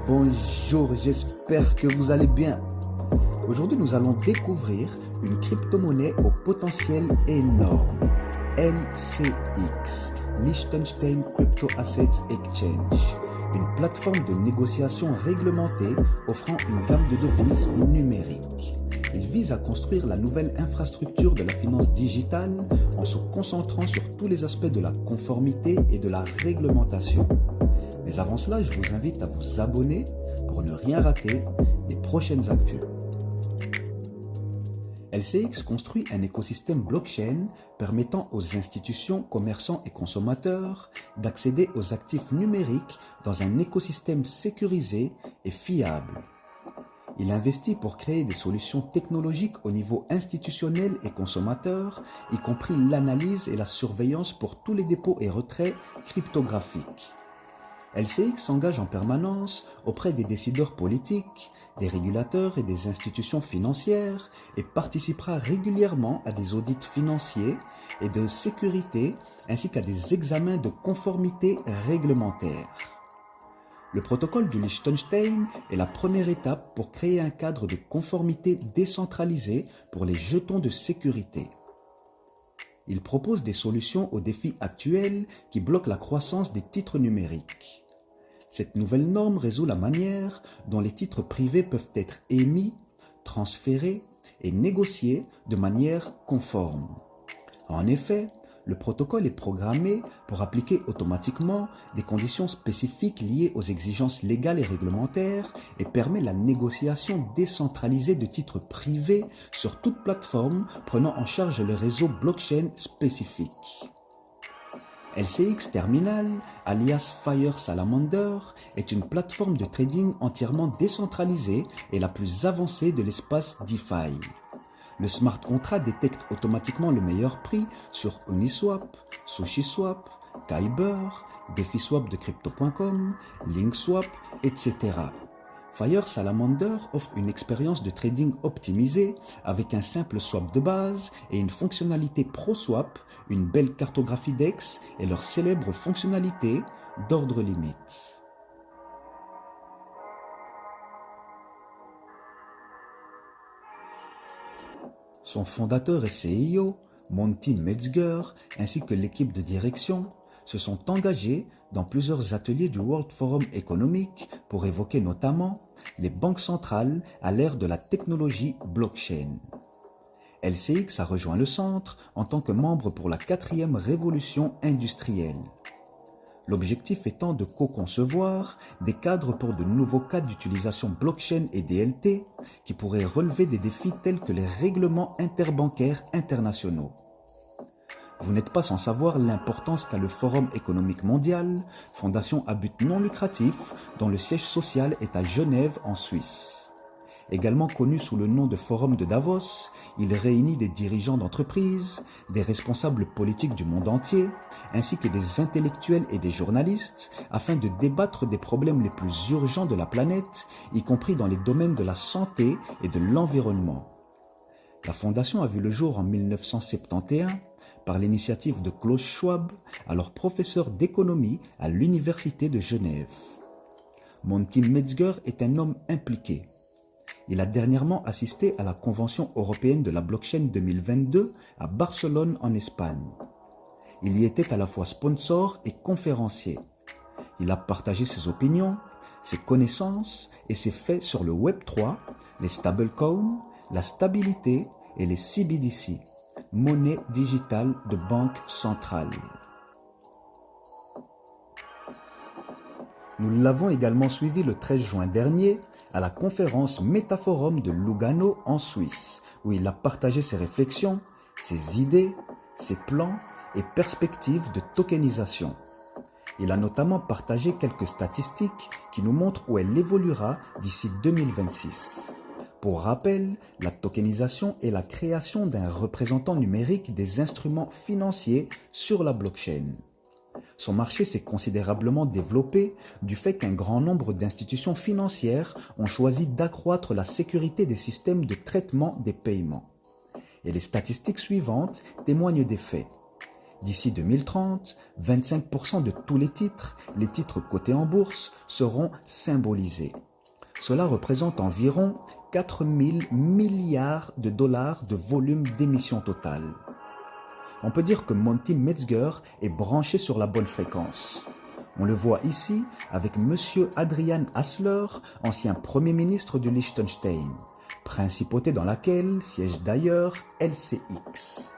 Bonjour, j'espère que vous allez bien. Aujourd'hui, nous allons découvrir une crypto-monnaie au potentiel énorme, LCX, Liechtenstein Crypto Assets Exchange, une plateforme de négociation réglementée offrant une gamme de devises numériques. Il vise à construire la nouvelle infrastructure de la finance digitale en se concentrant sur tous les aspects de la conformité et de la réglementation. Mais avant cela, je vous invite à vous abonner pour ne rien rater des prochaines actus. LCX construit un écosystème blockchain permettant aux institutions, commerçants et consommateurs d'accéder aux actifs numériques dans un écosystème sécurisé et fiable. Il investit pour créer des solutions technologiques au niveau institutionnel et consommateur, y compris l'analyse et la surveillance pour tous les dépôts et retraits cryptographiques. LCX s'engage en permanence auprès des décideurs politiques, des régulateurs et des institutions financières et participera régulièrement à des audits financiers et de sécurité ainsi qu'à des examens de conformité réglementaire. Le protocole du Liechtenstein est la première étape pour créer un cadre de conformité décentralisé pour les jetons de sécurité. Il propose des solutions aux défis actuels qui bloquent la croissance des titres numériques. Cette nouvelle norme résout la manière dont les titres privés peuvent être émis, transférés et négociés de manière conforme. En effet, le protocole est programmé pour appliquer automatiquement des conditions spécifiques liées aux exigences légales et réglementaires et permet la négociation décentralisée de titres privés sur toute plateforme prenant en charge le réseau blockchain spécifique. LCX Terminal, alias Fire Salamander, est une plateforme de trading entièrement décentralisée et la plus avancée de l'espace DeFi. Le smart contract détecte automatiquement le meilleur prix sur Uniswap, SushiSwap, Kyber, DefiSwap de Crypto.com, LinkSwap, etc. Fire Salamander offre une expérience de trading optimisée avec un simple swap de base et une fonctionnalité ProSwap, une belle cartographie DEX et leur célèbre fonctionnalité d'ordre limite. Son fondateur et CEO, Monty Metzger, ainsi que l'équipe de direction, se sont engagés dans plusieurs ateliers du World Forum économique pour évoquer notamment les banques centrales à l'ère de la technologie blockchain. LCX a rejoint le centre en tant que membre pour la 4e révolution industrielle. L'objectif étant de co-concevoir des cadres pour de nouveaux cas d'utilisation blockchain et DLT qui pourraient relever des défis tels que les règlements interbancaires internationaux. Vous n'êtes pas sans savoir l'importance qu'a le Forum économique mondial, fondation à but non lucratif dont le siège social est à Genève en Suisse. Également connu sous le nom de Forum de Davos, il réunit des dirigeants d'entreprises, des responsables politiques du monde entier, ainsi que des intellectuels et des journalistes, afin de débattre des problèmes les plus urgents de la planète, y compris dans les domaines de la santé et de l'environnement. La fondation a vu le jour en 1971 par l'initiative de Klaus Schwab, alors professeur d'économie à l'Université de Genève. Monty Metzger est un homme impliqué. Il a dernièrement assisté à la Convention européenne de la blockchain 2022 à Barcelone en Espagne. Il y était à la fois sponsor et conférencier. Il a partagé ses opinions, ses connaissances et ses faits sur le Web3, les stablecoins, la stabilité et les CBDC, monnaie digitale de banque centrale. Nous l'avons également suivi le 13 juin dernier à la conférence Métaforum de Lugano en Suisse, où il a partagé ses réflexions, ses idées, ses plans et perspectives de tokenisation. Il a notamment partagé quelques statistiques qui nous montrent où elle évoluera d'ici 2026. Pour rappel, la tokenisation est la création d'un représentant numérique des instruments financiers sur la blockchain. Son marché s'est considérablement développé du fait qu'un grand nombre d'institutions financières ont choisi d'accroître la sécurité des systèmes de traitement des paiements. Et les statistiques suivantes témoignent des faits. D'ici 2030, 25% de tous les titres cotés en bourse, seront symbolisés. Cela représente environ 4 000 milliards de dollars de volume d'émission totale. On peut dire que Monty Metzger est branché sur la bonne fréquence. On le voit ici avec M. Adrian Hassler, ancien Premier ministre du Liechtenstein, principauté dans laquelle siège d'ailleurs LCX.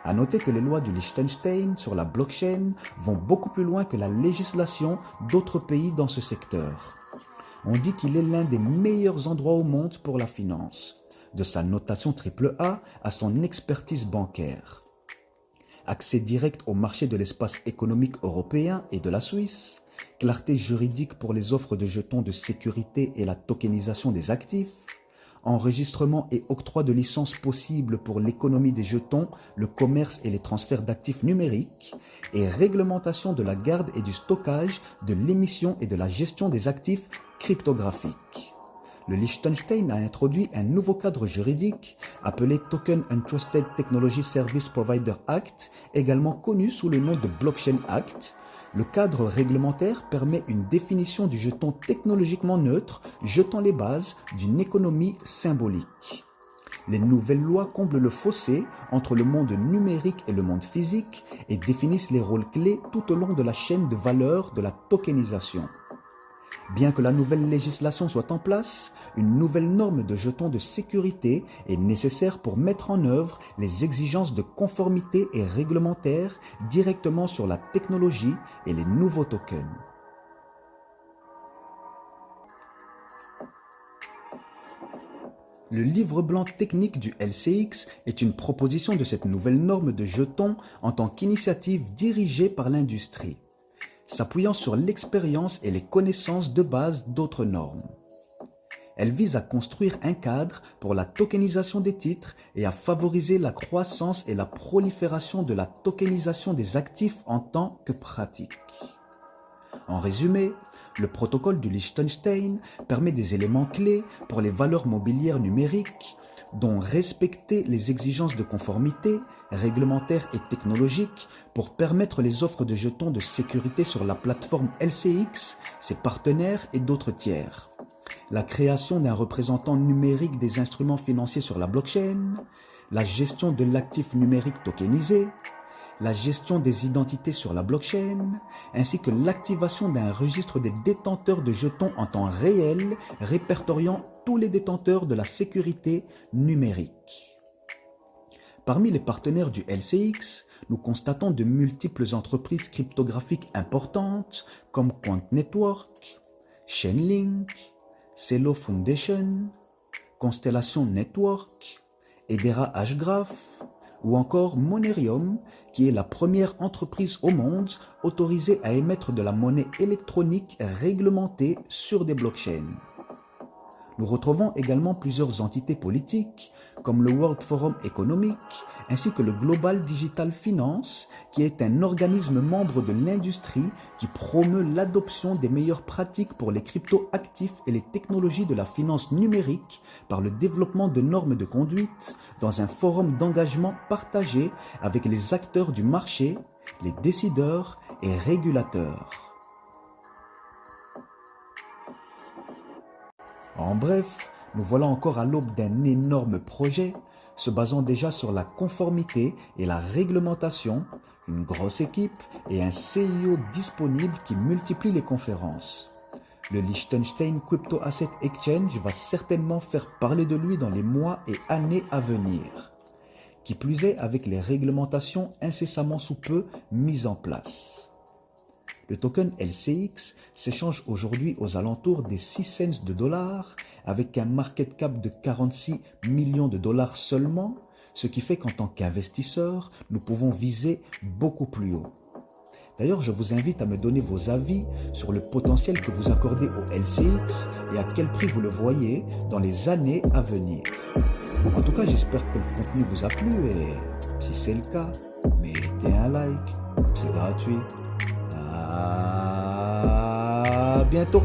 À noter que les lois du Liechtenstein sur la blockchain vont beaucoup plus loin que la législation d'autres pays dans ce secteur. On dit qu'il est l'un des meilleurs endroits au monde pour la finance, de sa notation AAA à son expertise bancaire. Accès direct au marché de l'espace économique européen et de la Suisse, clarté juridique pour les offres de jetons de sécurité et la tokenisation des actifs, enregistrement et octroi de licences possibles pour l'économie des jetons, le commerce et les transferts d'actifs numériques, et réglementation de la garde et du stockage, de l'émission et de la gestion des actifs cryptographiques. Le Liechtenstein a introduit un nouveau cadre juridique appelé Token and Trusted Technology Service Provider Act, également connu sous le nom de Blockchain Act. Le cadre réglementaire permet une définition du jeton technologiquement neutre, jetant les bases d'une économie symbolique. Les nouvelles lois comblent le fossé entre le monde numérique et le monde physique et définissent les rôles clés tout au long de la chaîne de valeur de la tokenisation. Bien que la nouvelle législation soit en place, une nouvelle norme de jetons de sécurité est nécessaire pour mettre en œuvre les exigences de conformité et réglementaires directement sur la technologie et les nouveaux tokens. Le livre blanc technique du LCX est une proposition de cette nouvelle norme de jetons en tant qu'initiative dirigée par l'industrie, s'appuyant sur l'expérience et les connaissances de base d'autres normes. Elle vise à construire un cadre pour la tokenisation des titres et à favoriser la croissance et la prolifération de la tokenisation des actifs en tant que pratique. En résumé, le protocole du Liechtenstein permet des éléments clés pour les valeurs mobilières numériques, dont respecter les exigences de conformité, réglementaires et technologiques pour permettre les offres de jetons de sécurité sur la plateforme LCX, ses partenaires et d'autres tiers. La création d'un représentant numérique des instruments financiers sur la blockchain, la gestion de l'actif numérique tokenisé, la gestion des identités sur la blockchain, ainsi que l'activation d'un registre des détenteurs de jetons en temps réel répertoriant tous les détenteurs de la sécurité numérique. Parmi les partenaires du LCX, nous constatons de multiples entreprises cryptographiques importantes comme Quant Network, Chainlink, Celo Foundation, Constellation Network, Hedera Hashgraph ou encore Monerium, qui est la première entreprise au monde autorisée à émettre de la monnaie électronique réglementée sur des blockchains. Nous retrouvons également plusieurs entités politiques comme le World Forum Economic ainsi que le Global Digital Finance, qui est un organisme membre de l'industrie qui promeut l'adoption des meilleures pratiques pour les crypto-actifs et les technologies de la finance numérique par le développement de normes de conduite dans un forum d'engagement partagé avec les acteurs du marché, les décideurs et régulateurs. En bref, nous voilà encore à l'aube d'un énorme projet se basant déjà sur la conformité et la réglementation, une grosse équipe et un CIO disponible qui multiplie les conférences. Le Liechtenstein Crypto Asset Exchange va certainement faire parler de lui dans les mois et années à venir. Qui plus est avec les réglementations incessamment sous peu mises en place. Le token LCX s'échange aujourd'hui aux alentours des 6 cents de dollars avec un market cap de 46 millions de dollars seulement, ce qui fait qu'en tant qu'investisseur, nous pouvons viser beaucoup plus haut. D'ailleurs, je vous invite à me donner vos avis sur le potentiel que vous accordez au LCX et à quel prix vous le voyez dans les années à venir. En tout cas, j'espère que le contenu vous a plu et si c'est le cas, mettez un like, c'est gratuit. À bientôt.